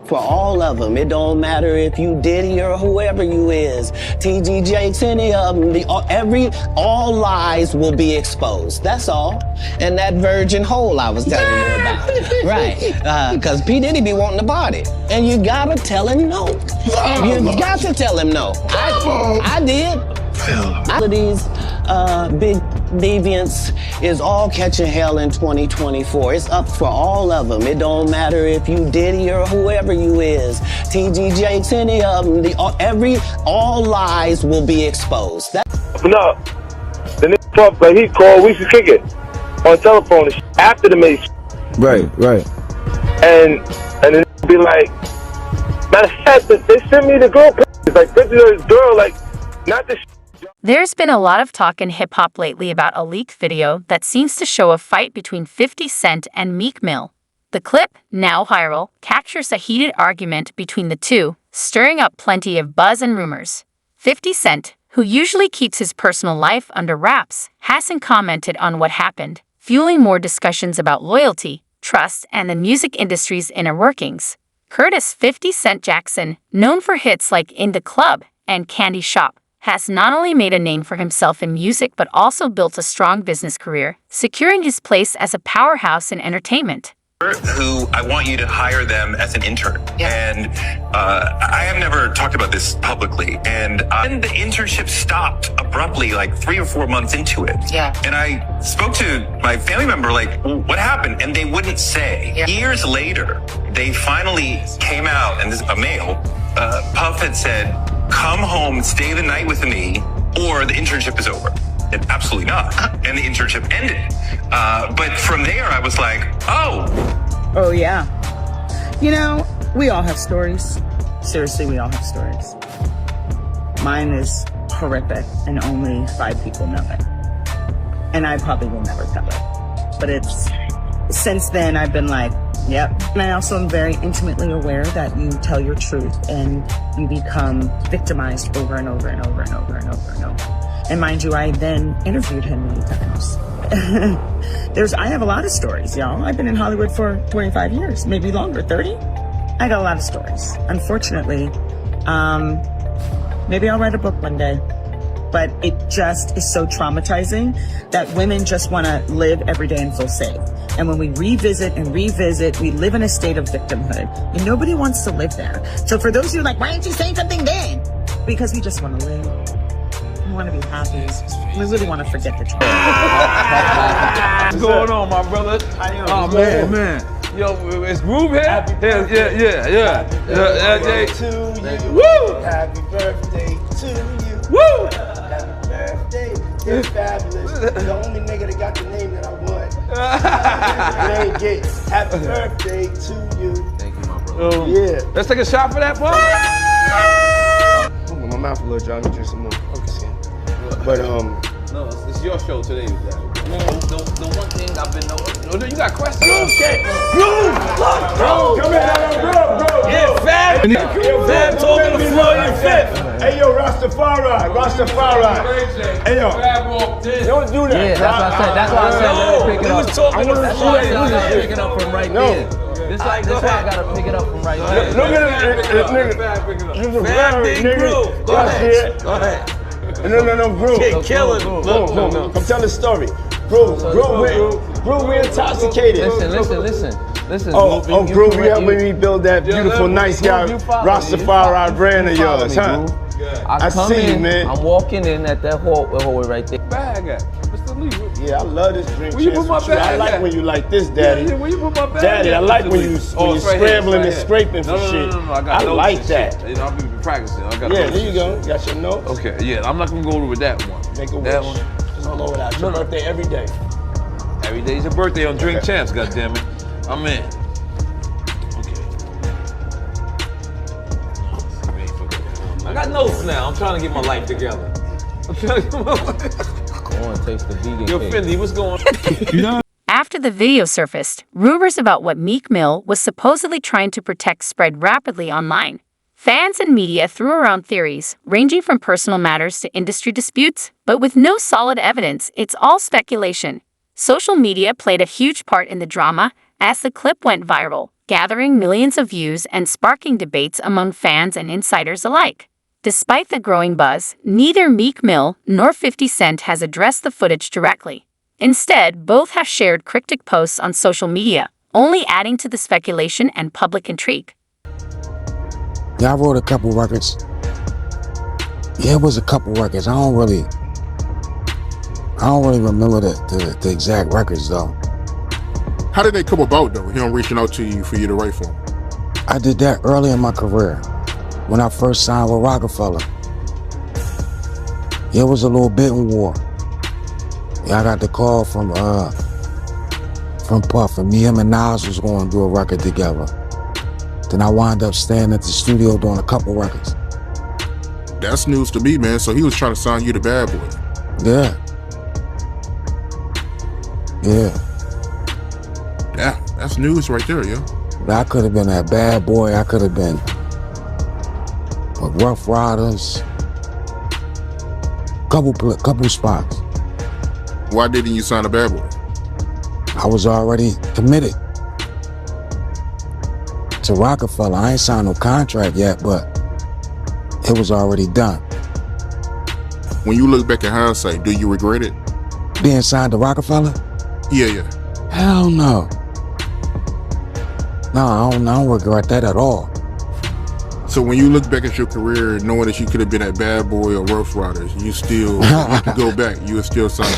For all of them, it don't matter if you Diddy or whoever you is, TG Jakes, any of them, all lies will be exposed. That's all. And that virgin hole I was telling you about, right? Because P Diddy be wanting to party, and you gotta tell him no. You got to tell him no. I did. All of these big deviants is all catching hell in 2024. It's up for all of them. It don't matter if you Diddy or whoever you is, TG Jakes, any of them. All lies will be exposed. No, the nigga fuck, but he called. We should kick it on telephone and after the maze. Right. And then be like, matter of fact, they sent me the girl pictures, like pictures of this girl, like not the. There's been a lot of talk in hip-hop lately about a leaked video that seems to show a fight between 50 Cent and Meek Mill. The clip, now viral, captures a heated argument between the two, stirring up plenty of buzz and rumors. 50 Cent, who usually keeps his personal life under wraps, hasn't commented on what happened, fueling more discussions about loyalty, trust, and the music industry's inner workings. Curtis 50 Cent Jackson, known for hits like In the Club and Candy Shop, has not only made a name for himself in music but also built a strong business career, securing his place as a powerhouse in entertainment. Who I want you to hire them as an intern. Yeah. And I have never talked about this publicly. And the internship stopped abruptly, like 3 or 4 months into it. Yeah. And I spoke to my family member, like, well, what happened? And they wouldn't say. Yeah. Years later, they finally came out, and this is a male, Puff had said, come home, stay the night with me, or the internship is over. And absolutely not. And the internship ended. But from there, I was like, Oh, yeah. You know, we all have stories. Seriously, we all have stories. Mine is horrific, and only 5 people know it. And I probably will never tell it. But since then, I've been like, yep. And I also am very intimately aware that you tell your truth and you become victimized over and over and over and over and over and over. And mind you, I then interviewed him many times. I have a lot of stories, y'all. I've been in Hollywood for 25 years, maybe longer, 30. I got a lot of stories. Unfortunately, maybe I'll write a book one day. But it just is so traumatizing that women just want to live every day and feel safe. And when we revisit, we live in a state of victimhood. And nobody wants to live there. So for those of you like, why aren't you saying something then? Because we just want to live. We want to be happy. We really want to forget the truth. What's going on, my brother? Oh, man. Yo, it's Groove here? Yeah. Happy birthday to you. Woo! Happy birthday to you. Woo! Happy birthday. You're fabulous. The only nigga that got the name that I want. Name Gates. Happy birthday to you. Thank you, my brother. Yeah. Let's take a shot for that, bro. My mouth a little dry. Let me drink some more. Okay. But no, it's your show today. The one thing I've been no, you got questions? Okay. Bro. Come here, bro. Yeah, Fab. Fab told me the floor in fifth. Hey, yo, Rastafari. Hey, yo. Don't do that. Yeah, that's why I said let me pick it up. That's why I said I gotta pick it up from right there. This why I gotta pick it up from right there. Look at this nigga. Fab big Groove. Go ahead. No, Groove. Kill it. Look. Come tell the story. Groove, we're intoxicated. Listen. Groove, you helping me build that beautiful, nice guy, Rastafari brand of yours, huh? I see you, man. I'm walking in at that hallway right there. Bag at? Mr. Lee. Yeah, I love this drink. Where you put my bag I like at? when you like this, Daddy. Yeah, where you put my bag Daddy, at? I like when you right scrambling here, and scraping for shit. No, I like that. You know, I've been practicing. Yeah, there you go. You got your notes. Okay, yeah, I'm not gonna go over with that one. Make a that wish. one. Just blow it out. Your birthday every day. Every day's your birthday on Drink Champs, goddammit. I'm in. I got notes now. I'm trying to get my life together. I want to taste the vegan Yo, cake. Fendi, what's going on? After the video surfaced, rumors about what Meek Mill was supposedly trying to protect spread rapidly online. Fans and media threw around theories, ranging from personal matters to industry disputes, but with no solid evidence, it's all speculation. Social media played a huge part in the drama as the clip went viral, gathering millions of views and sparking debates among fans and insiders alike. Despite the growing buzz, neither Meek Mill nor 50 Cent has addressed the footage directly. Instead, both have shared cryptic posts on social media, only adding to the speculation and public intrigue. Yeah, I wrote a couple records. Yeah, it was a couple records. I don't really remember the exact records though. How did they come about though? Him reaching out to you for you to write for him? I did that early in my career when I first signed with Rockefeller. Yeah, it was a little bidding war. Yeah, I got the call from Puff, and me, him, and Nas was going to do a record together. Then I wound up staying at the studio doing a couple records. That's news to me, man. So he was trying to sign you to Bad Boy. Yeah. Yeah. Yeah, that's news right there, yo. I could have been that Bad Boy. I could have been with Rough Riders. Couple spots. Why didn't you sign a Bad Boy? I was already committed to Rockefeller. I ain't signed no contract yet, but it was already done. When you look back in hindsight, do you regret it? Being signed to Rockefeller? Yeah. Hell no. No, I don't regret that at all. So when you look back at your career, knowing that you could have been at Bad Boy or Rough Riders, you still you could go back. You would still sign.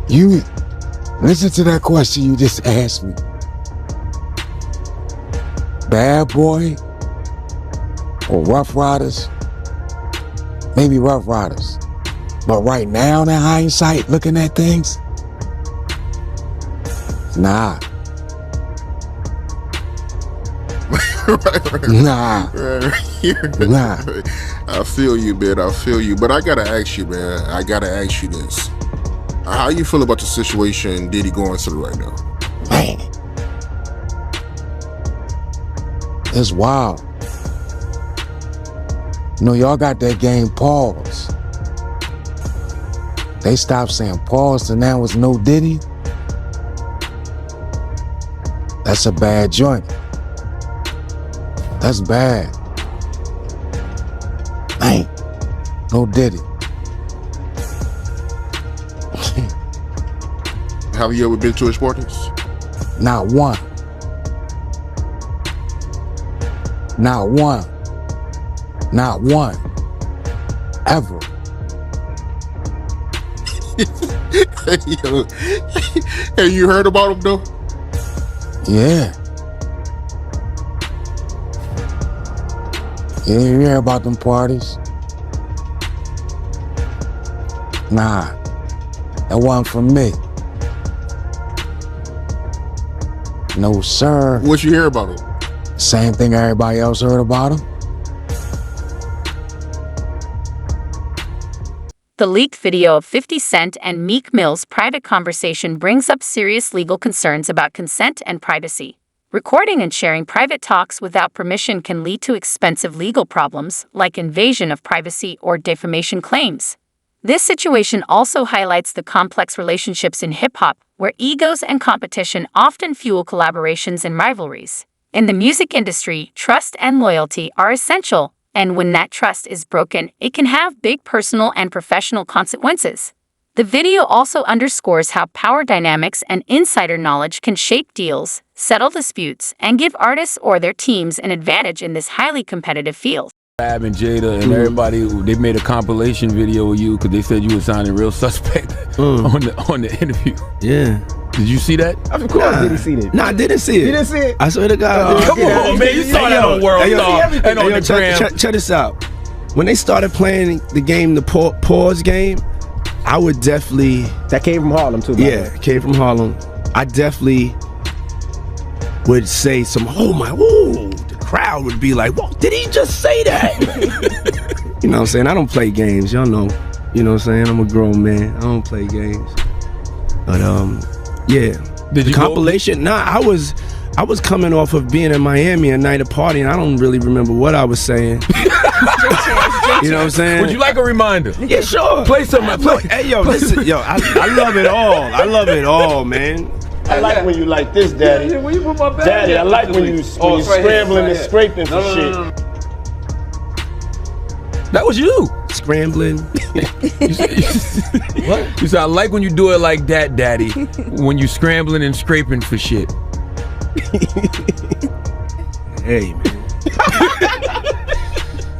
You listen to that question you just asked me. Bad Boy or Rough Riders? Maybe Rough Riders. But right now, in hindsight, looking at things, nah. right. Nah. Nah. I feel you, man. I feel you. But I gotta ask you, man. I gotta ask you this. How you feel about the situation Diddy going through right now? Man. It's wild. You know, y'all got that game pause. They stopped saying pause, and now it's no Diddy. That's a bad joint. That's bad. Man, no Diddy. Have you ever been to his parties? Not one. Not one. Not one. Ever. Have you heard about him though? Yeah. Yeah, you hear about them parties? Nah, that wasn't for me. No, sir. What you hear about him? Same thing everybody else heard about him. The leaked video of 50 Cent and Meek Mill's private conversation brings up serious legal concerns about consent and privacy. Recording and sharing private talks without permission can lead to expensive legal problems like invasion of privacy or defamation claims. This situation also highlights the complex relationships in hip-hop, where egos and competition often fuel collaborations and rivalries. In the music industry, trust and loyalty are essential, and when that trust is broken, it can have big personal and professional consequences. The video also underscores how power dynamics and insider knowledge can shape deals, settle disputes, and give artists or their teams an advantage in this highly competitive field. Fab and Jada and everybody, they made a compilation video of you because they said you were sounding real suspect on the interview. Yeah. Did you see that? Of course, did he see it? No, I didn't see it. You didn't see it? I swear to God. Come on, man. You saw that on World Star and on the gram. Check this out. When they started playing the game, the pause game, I would definitely... That came from Harlem, too, Yeah, it came from Harlem. I definitely would say some, oh my, ooh. The crowd would be like, whoa, did he just say that? You know what I'm saying? I don't play games, y'all know. You know what I'm saying? I'm a grown man. I don't play games. But, yeah. Did you compilation? Nah, I was coming off of being in Miami a night of party, and I don't really remember what I was saying. You know what I'm saying? Would you like a reminder? Yeah, sure. Play something. Hey, yo, listen, yo, I love it all. I love it all, man. I like when you like this, Daddy. Yeah, when you put my bag Daddy, in, I like when you scrambling and scraping for shit. No. That was you. Scrambling. What? You said, I like when you do it like that, Daddy. When you scrambling and scraping for shit. Hey, man.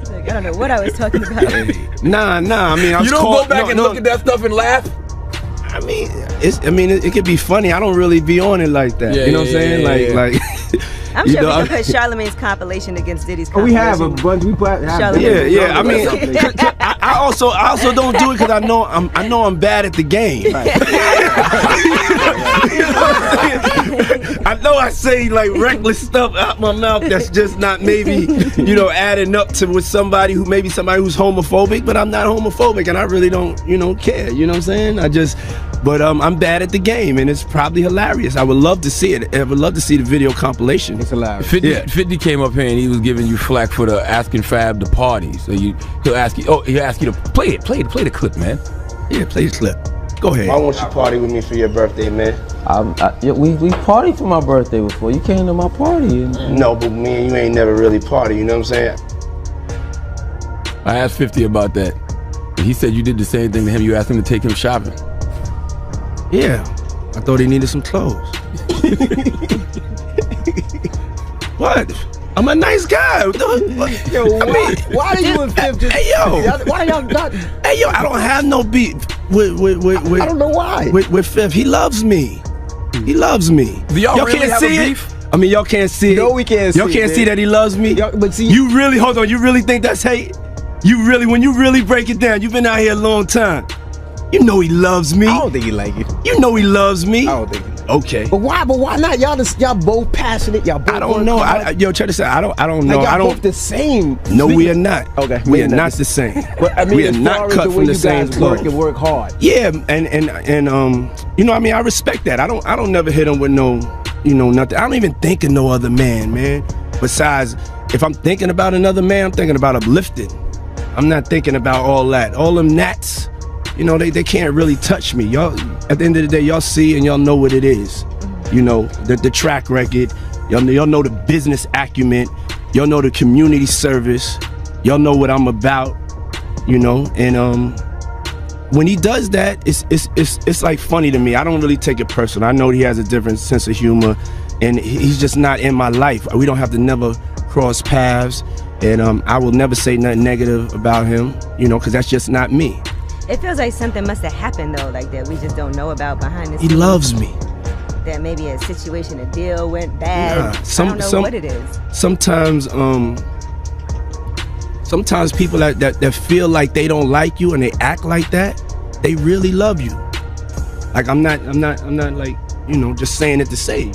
I don't know what I was talking about. Hey. Nah. I mean, I was you don't go back and look at that stuff and laugh? I mean, it could be funny. I don't really be on it like that. You know what I'm saying? Like. I'm sure we can put Charlamagne's compilation against Diddy's compilation. We have a bunch. We put. Yeah. I mean, I also don't do it because I know I'm bad at the game. I know I say like reckless stuff out my mouth that's just not maybe adding up to with somebody who's homophobic, but I'm not homophobic and I really don't care. You know what I'm saying? But I'm bad at the game, and it's probably hilarious. I would love to see it. I would love to see the video compilation. It's hilarious. 50 came up here and he was giving you flack for the asking Fab to party. So he'll ask you to play the clip, man. Yeah, play the clip. Go ahead. I want you to party with me for your birthday, man. We partied for my birthday before. You came to my party. No, but me and you ain't never really party. You know what I'm saying? I asked 50 about that. He said you did the same thing to him. You asked him to take him shopping. Yeah, I thought he needed some clothes. What? I'm a nice guy. Yo, why are you and Fifth just? Hey yo, why y'all not? Hey yo, I don't have no beef with. I don't know why. With Fifth, he loves me. He loves me. Do y'all really can't have see a it. beef? I mean, y'all can't see it. No, we can't see it. Y'all can't see that he loves me. But see, you really hold on. You really think that's hate? When you really break it down, you've been out here a long time. You know he loves me. I don't think he like it. You know he loves me. I don't think he like it. Okay. But why not? Y'all both passionate. Y'all both. I don't know. Check this out. I don't know. Like I don't. Both the same. No, we are not. Okay. We are not the same. But I mean, we are not cut from the same cloth. Work hard. Yeah, and I mean, I respect that. I don't never hit him with no, nothing. I don't even think of no other man. Besides, if I'm thinking about another man, I'm thinking about uplifting. I'm not thinking about all that. All them gnats. They can't really touch me. Y'all, at the end of the day, y'all see and y'all know what it is. The track record. Y'all know the business acumen. Y'all know the community service. Y'all know what I'm about. And when he does that, it's like funny to me. I don't really take it personal. I know he has a different sense of humor, and he's just not in my life. We don't have to never cross paths, and I will never say nothing negative about him. Because that's just not me. It feels like something must have happened though, like that we just don't know about behind the scenes. He loves me. That maybe a situation, a deal went bad. Nah, I don't know what it is. Sometimes people that feel like they don't like you and they act like that, they really love you. Like I'm not like just saying it to say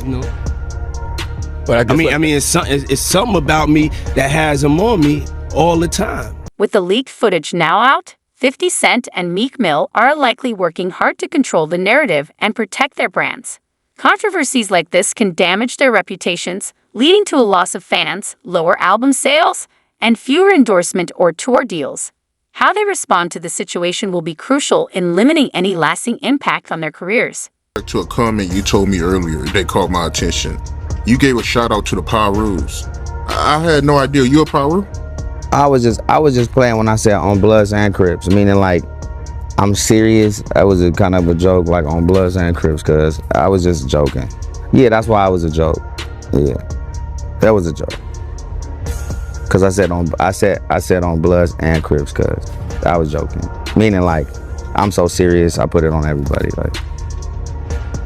But I mean, it's something about me that has him on me all the time. With the leaked footage now out, 50 Cent and Meek Mill are likely working hard to control the narrative and protect their brands. Controversies like this can damage their reputations, leading to a loss of fans, lower album sales, and fewer endorsement or tour deals. How they respond to the situation will be crucial in limiting any lasting impact on their careers. To a comment you told me earlier that caught my attention. You gave a shout out to the Pirus. I had no idea. You a Piru? I was just playing when I said on Bloods and Crips, meaning like I'm serious. That was a kind of a joke, like on Bloods and Crips, cause I was just joking. Yeah, that's why it was a joke. Yeah, that was a joke. Cause I said on Bloods and Crips, cause I was joking. Meaning like I'm so serious, I put it on everybody. Like.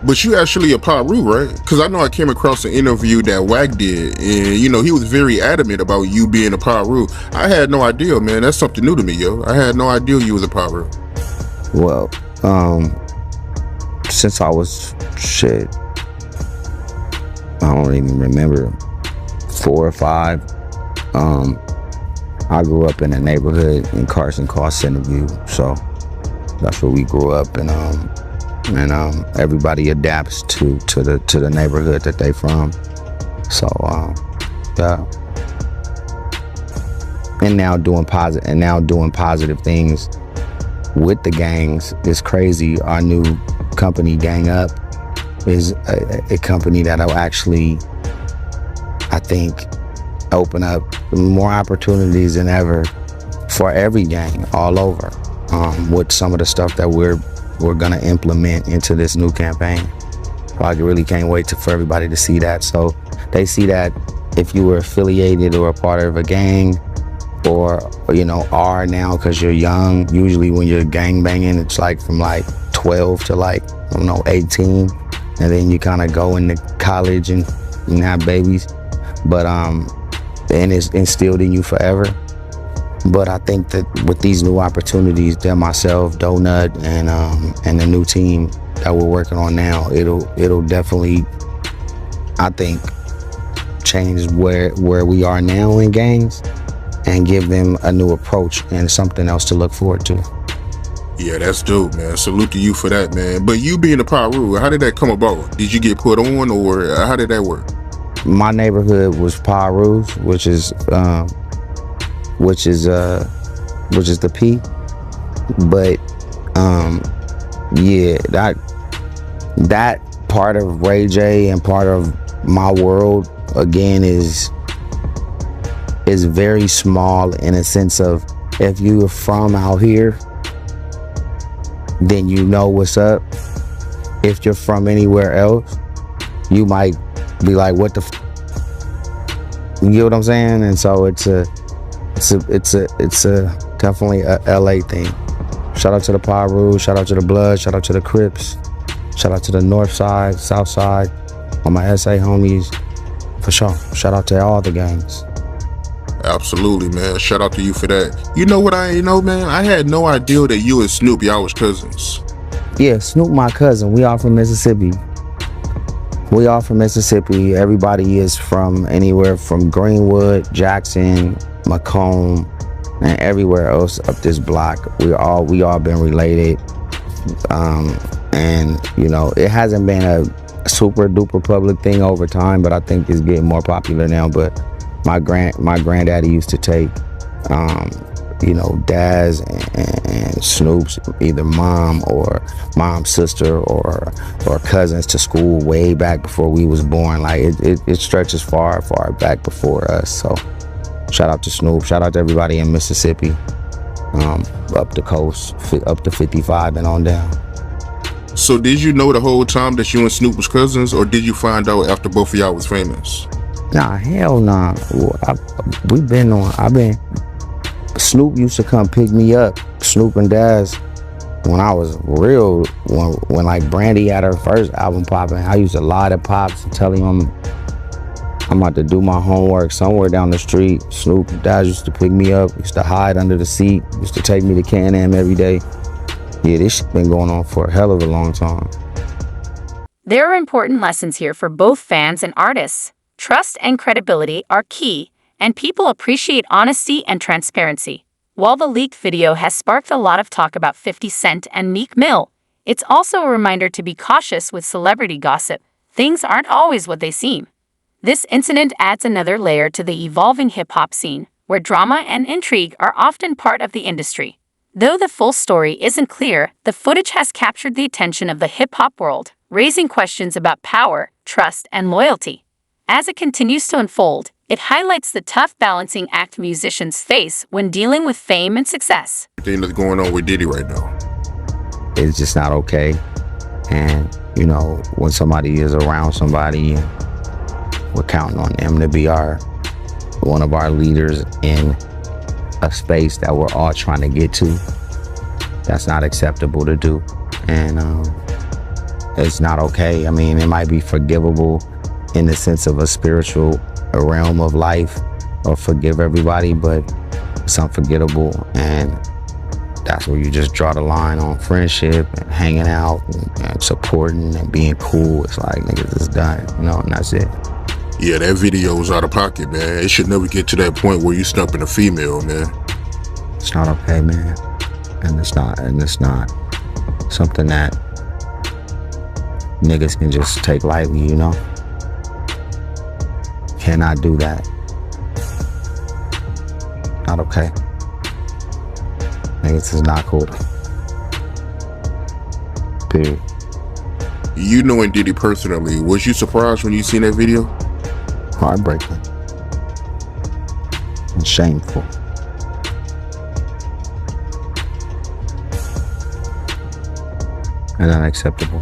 But you actually a Piru, right? Because I know I came across an interview that Wack did, and he was very adamant about you being a Piru. I had no idea, man. That's something new to me, yo. I had no idea you was a Piru. Well, since I was I don't even remember, 4 or 5. I grew up in a neighborhood in Carson called Centerview, so that's where we grew up, and everybody adapts to the neighborhood that they from. So yeah. And now doing positive things with the gangs is crazy. Our new company, Gang Up, is a company that'll actually, I think, open up more opportunities than ever for every gang all over, with some of the stuff that we're gonna implement into this new campaign. I really can't wait for everybody to see that. So they see that if you were affiliated or a part of a gang, or are now, because you're young. Usually when you're gang banging, it's like from like 12 to like 18, and then you kind of go into college and have babies. But and it's instilled in you forever. But I think that with these new opportunities, that myself, Donut, and the new team that we're working on now, it'll definitely, I think, change where we are now in gangs, and give them a new approach and something else to look forward to. Yeah, that's dope, man. Salute to you for that, man. But you being a Paru, how did that come about? Did you get put on, or how did that work? My neighborhood was Paru's, which is the P. But yeah, that part of Ray J and part of my world again is very small, in a sense of, if you're from out here, then you know what's up. If you're from anywhere else, you might be like, what the you get what I'm saying? And so it's a definitely a LA thing. Shout out to the Paru, shout out to the Blood, shout out to the Crips, shout out to the North Side, South Side, all my SA homies, for sure. Shout out to all the gangs. Absolutely, man. Shout out to you for that. You know what I ain't know, man? I had no idea that you and Snoop, y'all was cousins. Yeah, Snoop my cousin. We all from Mississippi. Everybody is from anywhere from Greenwood, Jackson, Macomb, and everywhere else up this block. We all been related. And it hasn't been a super duper public thing over time, but I think it's getting more popular now. But my granddaddy used to take Daz and Snoop's either mom or mom's sister or cousins to school way back before we was born. Like it stretches far back before us. So shout out to Snoop, shout out to everybody in Mississippi, up the coast, up to 55 and on down. So did you know the whole time that you and Snoop was cousins, or did you find out after both of y'all was famous? Nah, hell nah. Snoop used to come pick me up, Snoop and Daz, when I was real, when like Brandy had her first album popping. I used to lie to Pops and tell him I'm about to do my homework somewhere down the street. Snoop and Daz used to pick me up, used to hide under the seat, used to take me to Can-Am every day. Yeah, this shit been going on for a hell of a long time. There are important lessons here for both fans and artists. Trust and credibility are key, and people appreciate honesty and transparency. While the leaked video has sparked a lot of talk about 50 Cent and Meek Mill, it's also a reminder to be cautious with celebrity gossip. Things aren't always what they seem. This incident adds another layer to the evolving hip-hop scene, where drama and intrigue are often part of the industry. Though the full story isn't clear, the footage has captured the attention of the hip-hop world, raising questions about power, trust, and loyalty. As it continues to unfold, it highlights the tough balancing act musicians face when dealing with fame and success. Everything that's going on with Diddy right now, it's just not okay. And, when somebody is around somebody, we're counting on them to be one of our leaders in a space that we're all trying to get to. That's not acceptable to do. And it's not okay. I mean, it might be forgivable in the sense of a spiritual realm of life, or forgive everybody, but it's unforgettable. And that's where you just draw the line on friendship and hanging out and supporting and being cool. It's like, niggas, it's done, and that's it. Yeah, that video was out of pocket, man. It should never get to that point where you stumping a female, man. It's not okay, man. And it's not something that niggas can just take lightly, Cannot do that. Not okay. Niggas is not cool. Period. You knowing Diddy personally, was you surprised when you seen that video? Heartbreaking. And shameful. And unacceptable.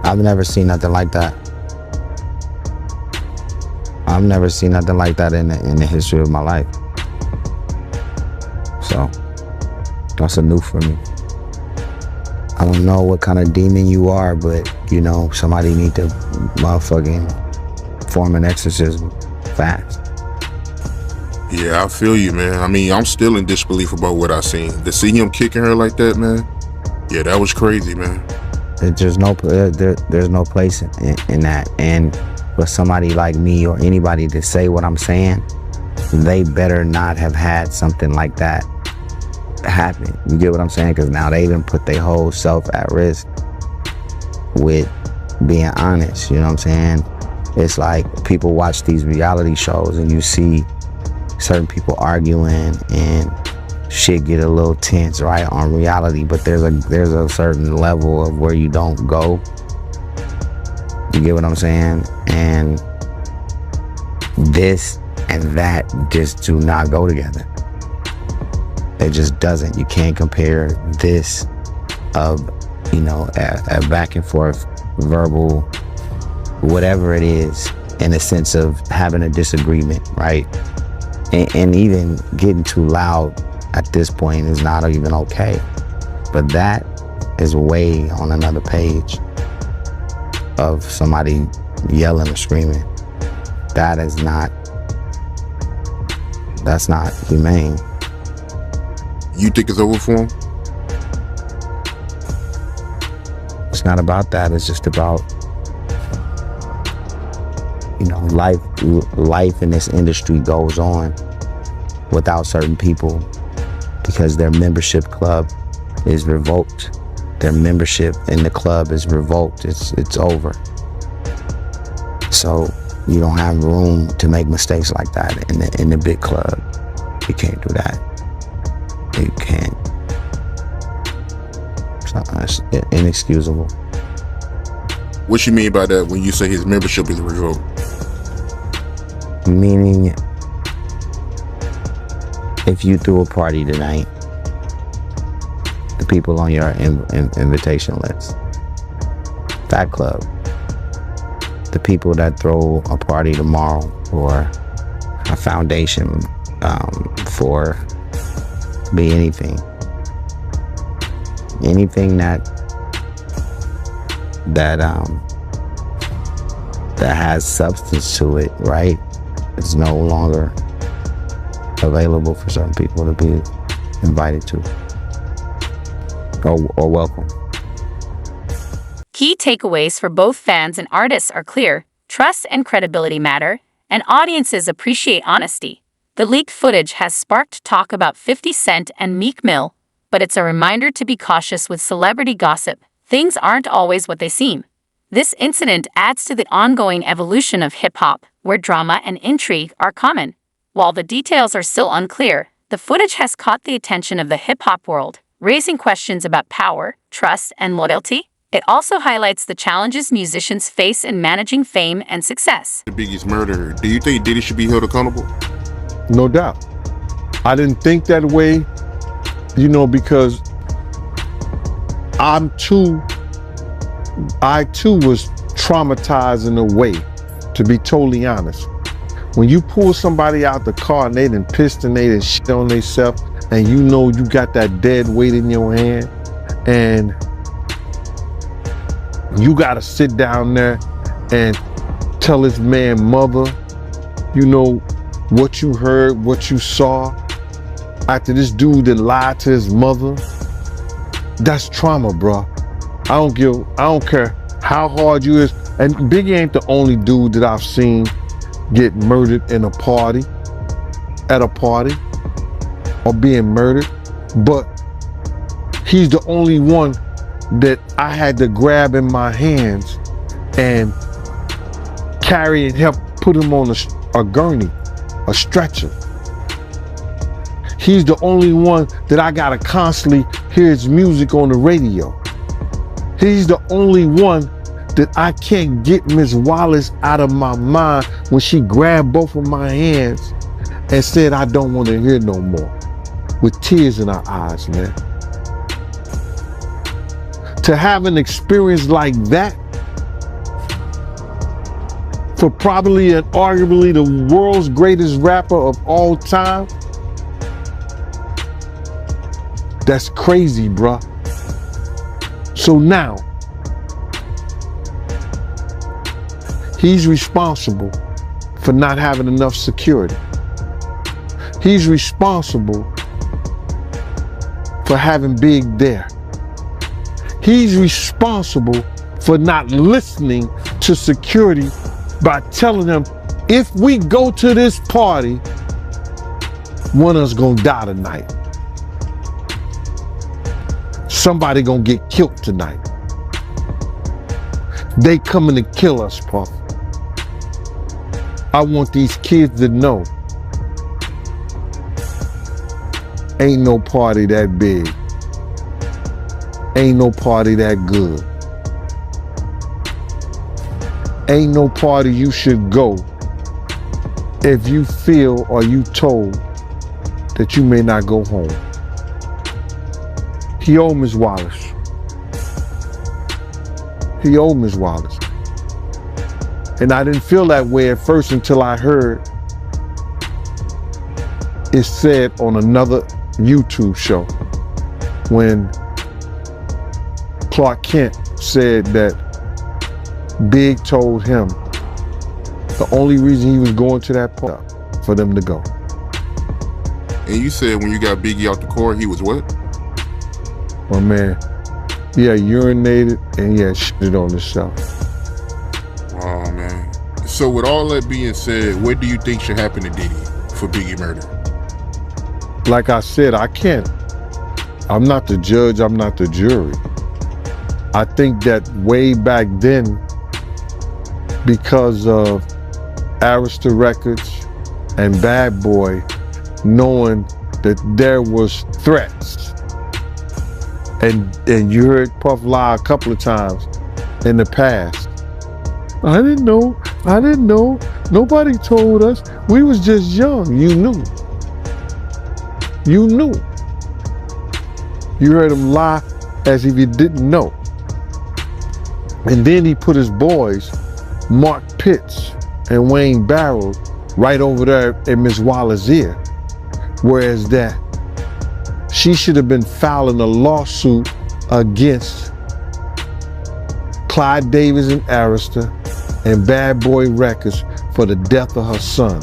I've never seen nothing like that. I've never seen nothing like that in the history of my life. So, that's a new for me. I don't know what kind of demon you are, but you know, somebody need to motherfucking form an exorcism fast. Yeah, I feel you, man. I mean, I'm still in disbelief about what I seen. To see him kicking her like that, man. Yeah, that was crazy, man. There's no place in that. And for somebody like me or anybody to say what I'm saying, they better not have had something like that happen. You get what I'm saying? Because now they even put their whole self at risk with being honest. You know what I'm saying? It's like people watch these reality shows and you see certain people arguing and shit get a little tense, right, on reality, but there's a certain level of where you don't go. You get what I'm saying? And this and that just do not go together. It just doesn't. You can't compare this of, you know, a back and forth verbal, whatever it is, in a sense of having a disagreement, right? And even getting too loud at this point is not even okay. But that is way on another page of somebody yelling or screaming. That's not humane. You think it's over for him? It's not about that. It's just about, you know, life in this industry goes on without certain people because their membership club is revoked. Their membership in the club is revoked. It's over. So you don't have room to make mistakes like that in the big club. You can't do that. You can't. It's inexcusable. What you mean by that when you say his membership is revoked? Meaning, if you threw a party tonight, the people on your invitation list, that club, the people that throw a party tomorrow or a foundation for be anything that has substance to it, right? It's no longer available for certain people to be invited to or welcome. Key takeaways for both fans and artists are clear. Trust and credibility matter, and audiences appreciate honesty. The leaked footage has sparked talk about 50 Cent and Meek Mill, but it's a reminder to be cautious with celebrity gossip. Things aren't always what they seem. This incident adds to the ongoing evolution of hip-hop, where drama and intrigue are common. While the details are still unclear, the footage has caught the attention of the hip-hop world, raising questions about power, trust, and loyalty. It also highlights the challenges musicians face in managing fame and success. Biggie's murder, do you think Diddy should be held accountable? No doubt. I didn't think that way, you know, because I too was traumatized in a way, to be totally honest. When you pull somebody out the car and they done pissed and they done shit on themselves, and you know you got that dead weight in your hand, and you gotta sit down there and tell this man, mother, you know, what you heard, what you saw, after this dude that lied to his mother. That's trauma, bro. I don't care how hard you is. And Biggie ain't the only dude that I've seen get murdered at a party, or being murdered. But he's the only one that I had to grab in my hands and carry and help put him on a gurney, a stretcher. He's the only one that I gotta constantly hear his music on the radio. He's the only one that I can't get Miss Wallace out of my mind when she grabbed both of my hands and said, I don't want to hear no more, with tears in her eyes, man. To have an experience like that, for probably and arguably the world's greatest rapper of all time, that's crazy, bruh. So now, he's responsible for not having enough security. He's responsible for having Big there. He's responsible for not listening to security by telling them, if we go to this party, one of us gonna die tonight. Somebody gonna get killed tonight. They coming to kill us, Puff. I want these kids to know, ain't no party that big. Ain't no party that good. Ain't no party you should go if you feel or you told that you may not go home. He owed Ms. Wallace. He owed Ms. Wallace. And I didn't feel that way at first until I heard it said on another YouTube show when Clark Kent said that Big told him the only reason he was going to that party for them to go. And you said when you got Biggie out the court, he was what? My man, he had urinated and he had shit on himself. Oh man. So with all that being said, what do you think should happen to Diddy for Biggie murder? Like I said, I can't. I'm not the judge, I'm not the jury. I think that way back then, because of Arista Records and Bad Boy knowing that there was threats, and you heard Puff lie a couple of times in the past. I didn't know, nobody told us, we was just young. You knew. You heard him lie as if he didn't know. And then he put his boys, Mark Pitts and Wayne Barrow, right over there in Miss Wallace's ear. Whereas that she should have been filing a lawsuit against Clyde Davis and Arista and Bad Boy Records for the death of her son.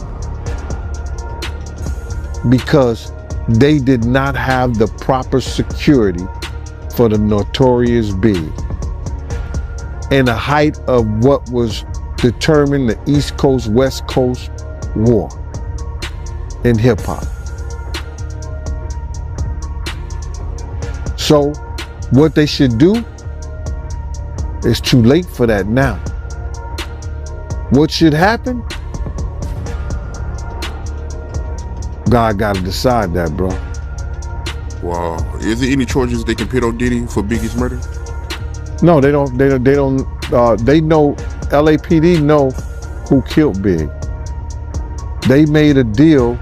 Because they did not have the proper security for the Notorious Big. In the height of what was determined the East Coast, West Coast war in hip hop. So what they should do, it's too late for that now. What should happen? God gotta decide that, bro. Wow. Is there any charges they can put on Diddy for Biggie's murder? No, they don't. They know, LAPD know who killed Big. They made a deal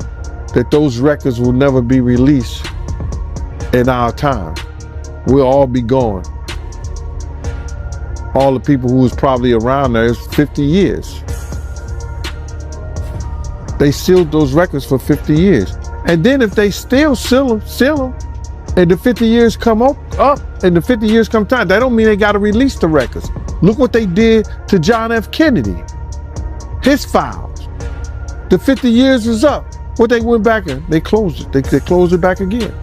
that those records will never be released in our time. We'll all be gone. All the people who was probably around there is 50 years. They sealed those records for 50 years. And then if they still seal them, and the 50 years come up, and the 50 years come time, that don't mean they gotta release the records. Look what they did to John F. Kennedy. His files. The 50 years is up. What they went back and they closed it. They closed it back again.